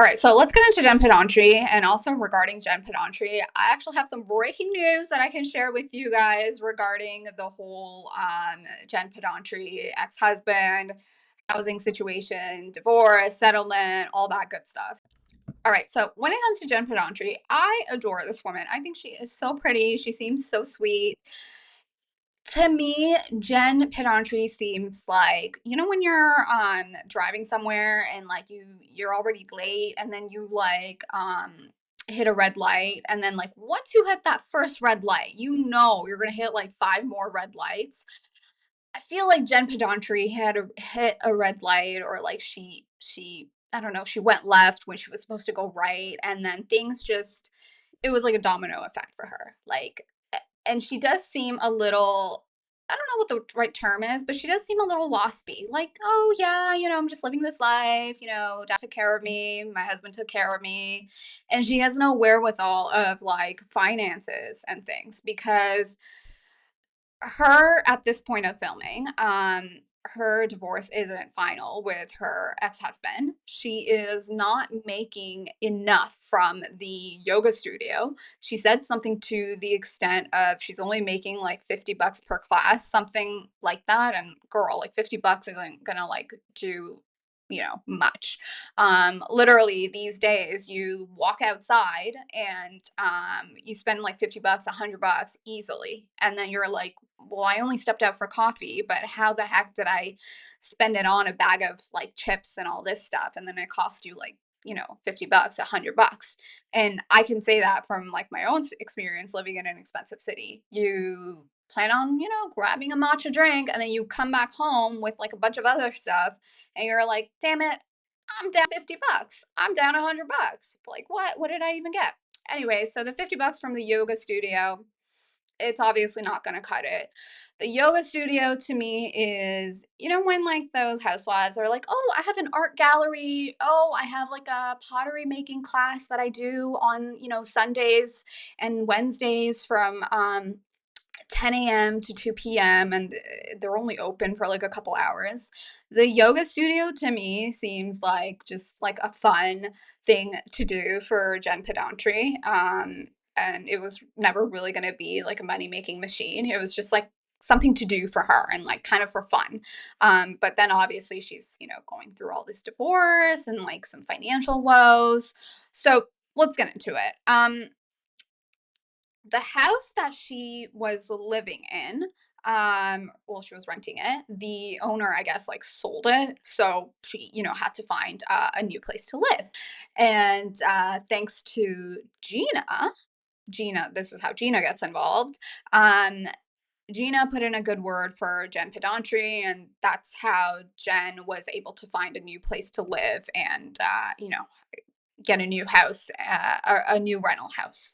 All right, so let's get into Jen Pedantry. And also regarding Jen Pedantry, I actually have some breaking news that I can share with you guys regarding the whole Jen Pedantry ex-husband, housing situation, divorce, settlement, all that good stuff. All right, so when it comes to Jen Pedantry, I adore this woman. I think she is so pretty. She seems so sweet. To me, Jen Pedantry seems like, when you're driving somewhere and like you're already late and then you like hit a red light, and then like once you hit that first red light, you're gonna hit like five more red lights. I feel like Jen Pedantry had hit a red light, or like she I don't know, she went left when she was supposed to go right, and then things just it was like a domino effect for her. Like, and she does seem a little, I don't know what the right term is, but she does seem a little waspy. Like, oh yeah, I'm just living this life. Dad took care of me, my husband took care of me, and she has no wherewithal of like finances and things because her at this point of filming, her divorce isn't final with her ex-husband. She is not making enough from the yoga studio. She said something to the extent of she's only making like $50 per class, something like that. And girl, like $50 isn't gonna like do much. Literally these days you walk outside and you spend like $50, $100 easily, and then you're like, well, I only stepped out for coffee, but how the heck did I spend it on a bag of like chips and all this stuff, and then it cost you like $50, $100? And I can say that from like my own experience living in an expensive city. You plan on grabbing a matcha drink, and then you come back home with like a bunch of other stuff, and you're like, damn it, I'm down $50. I'm down $100. Like, what did I even get? Anyway, so the $50 from the yoga studio, it's obviously not going to cut it. The yoga studio to me is, when like those housewives are like, oh, I have an art gallery. Oh, I have like a pottery making class that I do on, Sundays and Wednesdays from 10 a.m. to 2 p.m. and they're only open for like a couple hours. The yoga studio to me seems like just like a fun thing to do for Jen Pedantry. And it was never really going to be like a money making machine. It was just like something to do for her and like kind of for fun. But then obviously she's, going through all this divorce and like some financial woes. So let's get into it. The house that she was living in, well, she was renting it. The owner, I guess, like sold it, so she, had to find a new place to live. And thanks to Gina, this is how Gina gets involved. Gina put in a good word for Jen Pedantry, and that's how Jen was able to find a new place to live and, get a new house, a new rental house.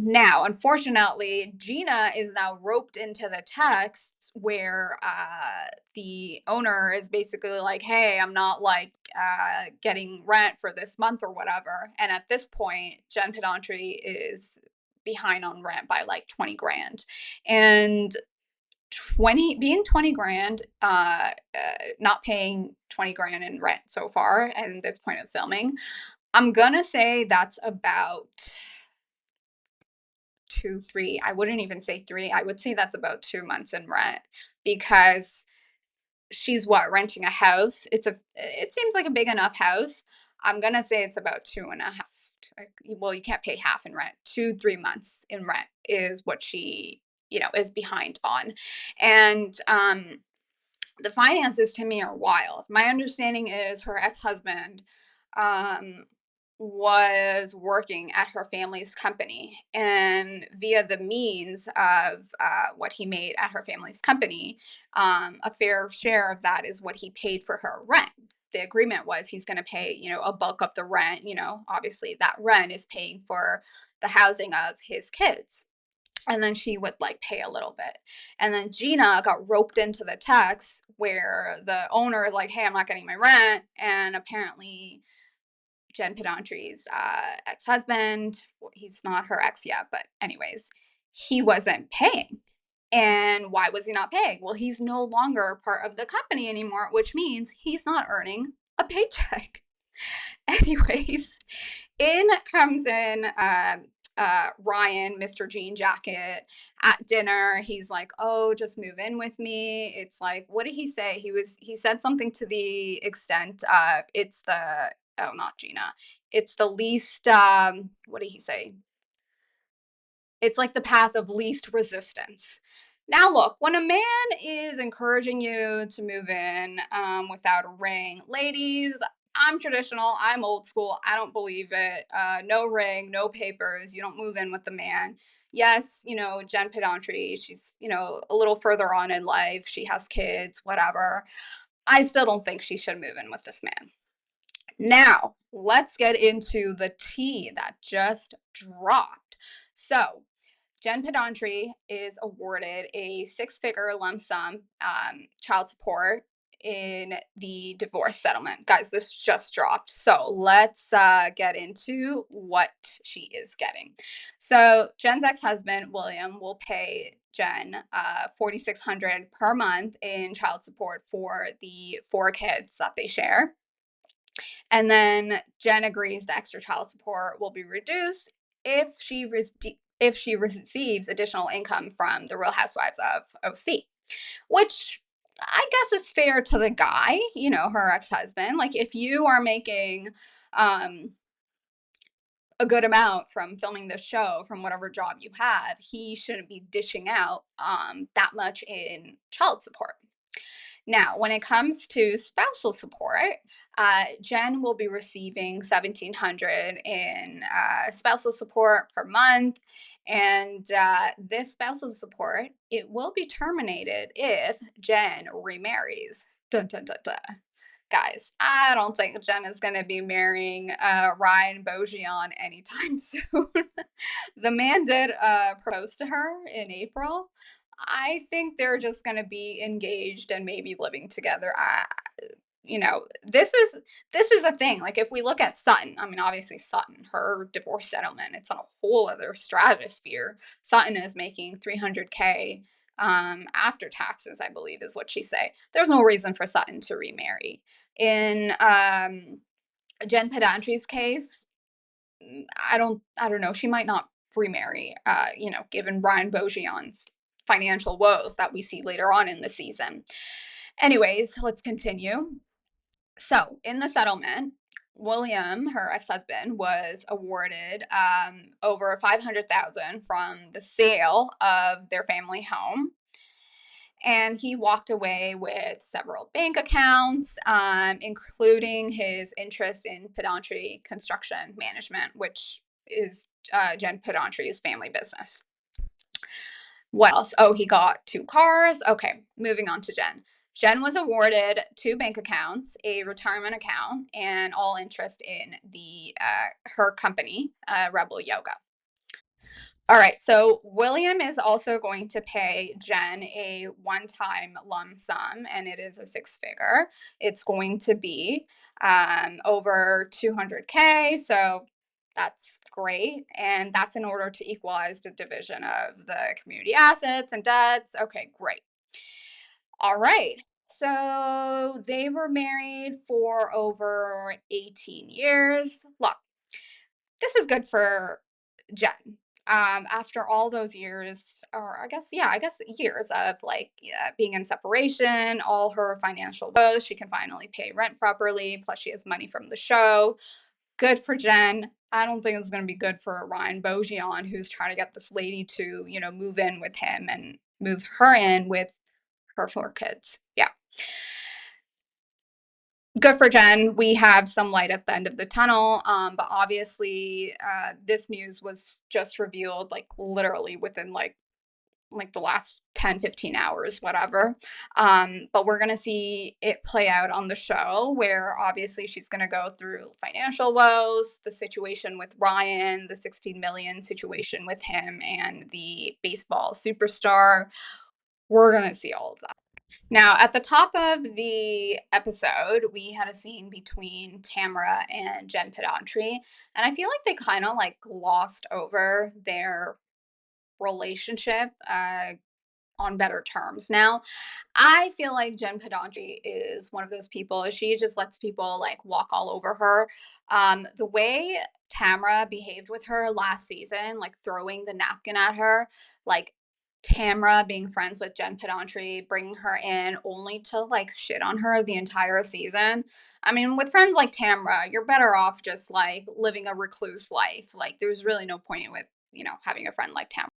Now, unfortunately, Gina is now roped into the text where the owner is basically like, hey, I'm not like getting rent for this month or whatever. And at this point, Jen Pedantry is behind on rent by like 20 grand. And 20 grand, not paying 20 grand in rent so far at this point of filming, I'm gonna say that's about two, three. I wouldn't even say three. I would say that's about 2 months in rent because she's renting a house. It seems like a big enough house. I'm gonna say it's about two and a half. Well, you can't pay half in rent. 2, 3 months in rent is what she, is behind on. And the finances to me are wild. My understanding is her ex-husband um, was working at her family's company, and via the means of what he made at her family's company, a fair share of that is what he paid for her rent. The agreement was he's going to pay, a bulk of the rent. Obviously that rent is paying for the housing of his kids, and then she would like pay a little bit. And then Gina got roped into the text where the owner is like, hey, I'm not getting my rent. And apparently Jen Pedantry's ex-husband, well, he's not her ex yet, but anyways, he wasn't paying. And why was he not paying? Well, he's no longer part of the company anymore, which means he's not earning a paycheck. Anyways, in comes in Ryan, Mr. Jean Jacket, at dinner. He's like, "Oh, just move in with me." It's like, what did he say? He said something to the extent, it's the oh, not Gina. It's the least what did he say? It's like the path of least resistance. Now, look, when a man is encouraging you to move in without a ring, ladies, I'm traditional. I'm old school. I don't believe it. No ring, no papers. You don't move in with the man. Yes, Jen Pedantry, she's, a little further on in life. She has kids, whatever. I still don't think she should move in with this man. Now, let's get into the tea that just dropped. So, Jen Pedantry is awarded a six-figure lump sum child support in the divorce settlement. Guys, this just dropped. So let's get into what she is getting. So Jen's ex-husband, William, will pay Jen $4,600 per month in child support for the four kids that they share. And then Jen agrees the extra child support will be reduced if she receives additional income from the Real Housewives of OC, which I guess is fair to the guy, her ex-husband. Like if you are making um a good amount from filming the show from whatever job you have, he shouldn't be dishing out that much in child support. Now, when it comes to spousal support, Jen will be receiving $1,700 in spousal support per month, and this spousal support it will be terminated if Jen remarries. Dun dun dun dun. Guys, I don't think Jen is going to be marrying Ryan Bojian anytime soon. The man did propose to her in April. I think they're just going to be engaged and maybe living together. This is a thing. Like if we look at Sutton, I mean, obviously Sutton, her divorce settlement, it's on a whole other stratosphere. Sutton is making 300K after taxes, I believe, is what she say. There's no reason for Sutton to remarry. In Jen Pedantry's case, I don't know. She might not remarry, given Brian Bojian's financial woes that we see later on in the season. Anyways, let's continue. So, in the settlement, William, her ex-husband, was awarded over $500,000 from the sale of their family home, and he walked away with several bank accounts, including his interest in Pedantry Construction Management, which is Jen Pedantry's family business. What else? Oh, he got two cars. Okay, moving on to Jen. Jen was awarded two bank accounts, a retirement account, and all interest in the her company, Rebel Yoga. All right, so William is also going to pay Jen a one-time lump sum, and it is a six-figure. It's going to be over 200K, so that's great, and that's in order to equalize the division of the community assets and debts. Okay, great. All right. So they were married for over 18 years. Look, this is good for Jen. After all those years, or I guess years of like being in separation, all her financial woes, she can finally pay rent properly. Plus, she has money from the show. Good for Jen. I don't think it's going to be good for Ryan Bojian, who's trying to get this lady to, move in with him and move her in with her four kids. Yeah. Good for Jen. We have some light at the end of the tunnel. But obviously, this news was just revealed like literally within like the last 10, 15 hours, whatever. But we're going to see it play out on the show where obviously she's going to go through financial woes, the situation with Ryan, the 16 million situation with him and the baseball superstar. We're going to see all of that. Now, at the top of the episode, we had a scene between Tamra and Jen Pedantry, and I feel like they kind of like glossed over their relationship on better terms. Now, I feel like Jen Pedantry is one of those people, she just lets people like walk all over her. The way Tamra behaved with her last season, like throwing the napkin at her, like Tamra being friends with Jen Pedantry, bringing her in only to like shit on her the entire season. I mean, with friends like Tamra, you're better off just like living a recluse life. Like, there's really no point with, having a friend like Tamra.